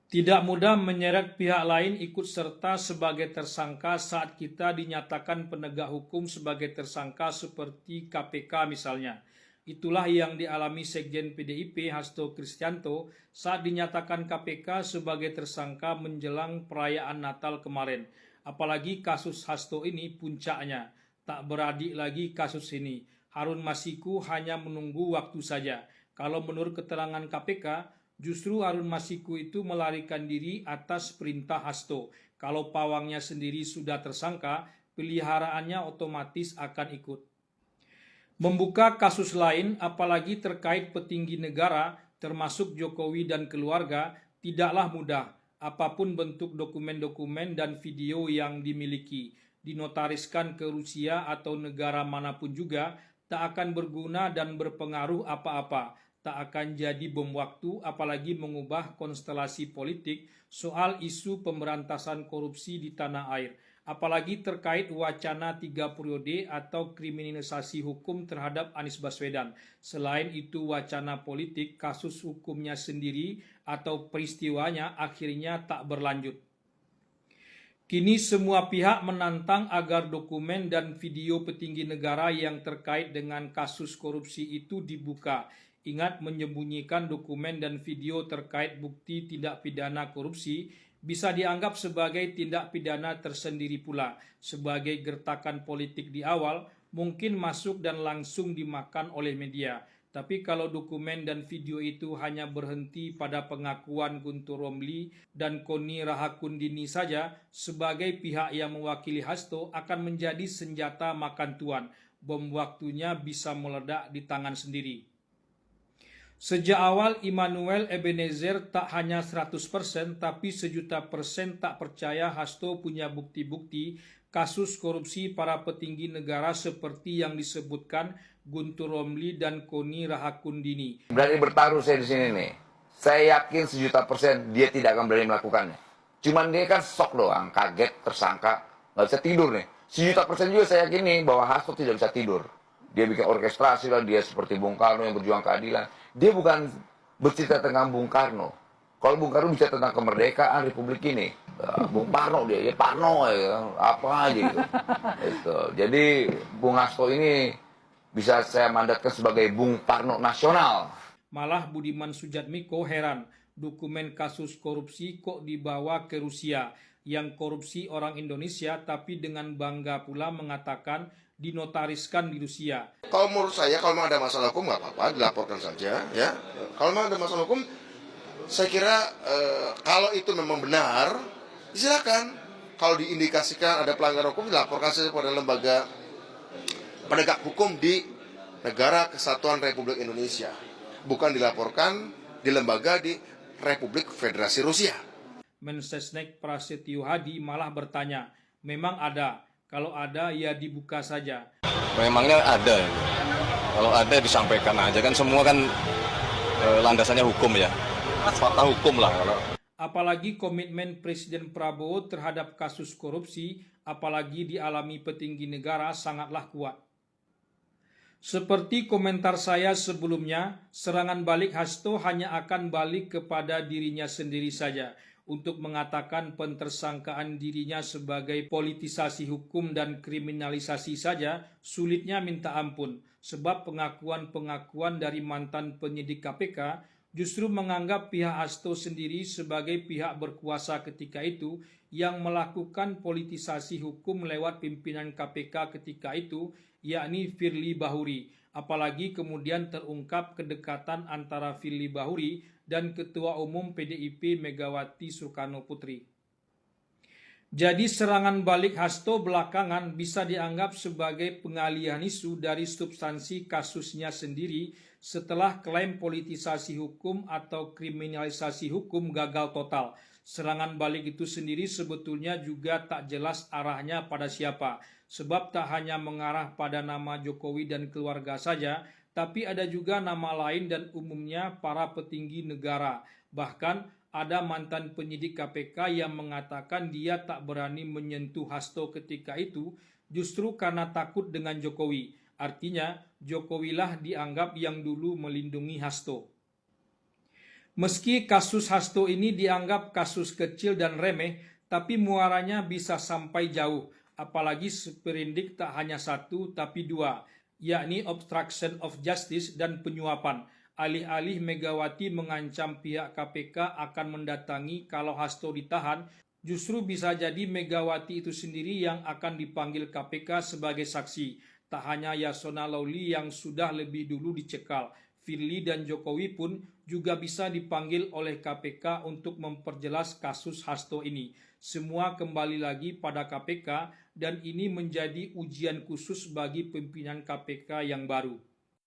Tidak mudah menyeret pihak lain ikut serta sebagai tersangka saat kita dinyatakan penegak hukum sebagai tersangka seperti KPK misalnya. Itulah yang dialami Sekjen PDIP Hasto Kristianto saat dinyatakan KPK sebagai tersangka menjelang perayaan Natal kemarin. Apalagi kasus Hasto ini puncaknya. Tak beradik lagi kasus ini. Harun Masiku hanya menunggu waktu saja. Kalau menurut keterangan KPK, justru Harun Masiku itu melarikan diri atas perintah Hasto. Kalau pawangnya sendiri sudah tersangka, peliharaannya otomatis akan ikut. Membuka kasus lain, apalagi terkait petinggi negara, termasuk Jokowi dan keluarga, tidaklah mudah. Apapun bentuk dokumen-dokumen dan video yang dimiliki, dinotariskan ke Rusia atau negara manapun juga, tak akan berguna dan berpengaruh apa-apa. Tak akan jadi bom waktu, apalagi mengubah konstelasi politik soal isu pemberantasan korupsi di tanah air. Apalagi terkait wacana 3 periode atau kriminalisasi hukum terhadap Anies Baswedan. Selain itu wacana politik, kasus hukumnya sendiri atau peristiwanya akhirnya tak berlanjut. Kini semua pihak menantang agar dokumen dan video petinggi negara yang terkait dengan kasus korupsi itu dibuka. Ingat, menyembunyikan dokumen dan video terkait bukti tindak pidana korupsi bisa dianggap sebagai tindak pidana tersendiri pula. Sebagai gertakan politik di awal, mungkin masuk dan langsung dimakan oleh media. Tapi kalau dokumen dan video itu hanya berhenti pada pengakuan Guntur Romli dan Koni Rahakundini saja sebagai pihak yang mewakili Hasto, akan menjadi senjata makan tuan. Bom waktunya bisa meledak di tangan sendiri. Sejak awal Immanuel Ebenezer tak hanya 100% tapi 1.000.000% tak percaya Hasto punya bukti-bukti kasus korupsi para petinggi negara seperti yang disebutkan Guntur Romli dan Koni Rahakundini. Berani bertaruh saya di sini nih. Saya yakin 1.000.000% dia tidak akan berani melakukannya. Cuman dia kan shock doang, kaget, tersangka, nggak bisa tidur nih. 1.000.000% juga saya yakin nih bahwa Hasto tidak bisa tidur. Dia bikin orkestrasi lah, dia seperti Bung Karno yang berjuang keadilan. Dia bukan bercerita tentang Bung Karno. Kalau Bung Karno bicara tentang kemerdekaan Republik ini, Bung Parno dia, ya Parno ya, apa aja gitu. Gitu. Jadi Bung Hasto ini bisa saya mandatkan sebagai Bung Parno nasional. Malah Budiman Sujatmiko heran, dokumen kasus korupsi kok dibawa ke Rusia, yang korupsi orang Indonesia tapi dengan bangga pula mengatakan dinotariskan di Rusia. Kalau menurut saya, kalau memang ada masalah hukum nggak apa-apa, dilaporkan saja, ya. Kalau memang ada masalah hukum, saya kira kalau itu memang benar, silakan. Kalau diindikasikan ada pelanggaran hukum, dilaporkan saja pada lembaga penegak hukum di negara Kesatuan Republik Indonesia, bukan dilaporkan di lembaga di Republik Federasi Rusia. Mensesnek Prasetyo Hadi malah bertanya, memang ada? Kalau ada, ya dibuka saja. Memangnya ada. Kalau ada disampaikan aja, kan semua kan landasannya hukum ya. Fakta hukum lah. Apalagi komitmen Presiden Prabowo terhadap kasus korupsi, apalagi dialami petinggi negara, sangatlah kuat. Seperti komentar saya sebelumnya, serangan balik Hasto hanya akan balik kepada dirinya sendiri saja. Untuk mengatakan pentersangkaan dirinya sebagai politisasi hukum dan kriminalisasi saja, sulitnya minta ampun. Sebab pengakuan-pengakuan dari mantan penyidik KPK justru menganggap pihak Hasto sendiri sebagai pihak berkuasa ketika itu yang melakukan politisasi hukum lewat pimpinan KPK ketika itu, yakni Firly Bahuri. Apalagi kemudian terungkap kedekatan antara Firly Bahuri dan Ketua Umum PDIP Megawati Soekarnoputri. Jadi serangan balik Hasto belakangan bisa dianggap sebagai pengalihan isu dari substansi kasusnya sendiri setelah klaim politisasi hukum atau kriminalisasi hukum gagal total. Serangan balik itu sendiri sebetulnya juga tak jelas arahnya pada siapa, sebab tak hanya mengarah pada nama Jokowi dan keluarga saja, tapi ada juga nama lain dan umumnya para petinggi negara. Bahkan ada mantan penyidik KPK yang mengatakan dia tak berani menyentuh Hasto ketika itu justru karena takut dengan Jokowi. Artinya Jokowilah dianggap yang dulu melindungi Hasto. Meski kasus Hasto ini dianggap kasus kecil dan remeh, tapi muaranya bisa sampai jauh. Apalagi sprindik tak hanya satu tapi dua, yakni obstruction of justice dan penyuapan. Alih-alih Megawati mengancam pihak KPK akan mendatangi kalau Hasto ditahan, justru bisa jadi Megawati itu sendiri yang akan dipanggil KPK sebagai saksi. Tak hanya Yasona Lawli yang sudah lebih dulu dicekal, Firly dan Jokowi pun juga bisa dipanggil oleh KPK untuk memperjelas kasus Hasto ini. Semua kembali lagi pada KPK dan ini menjadi ujian khusus bagi pimpinan KPK yang baru.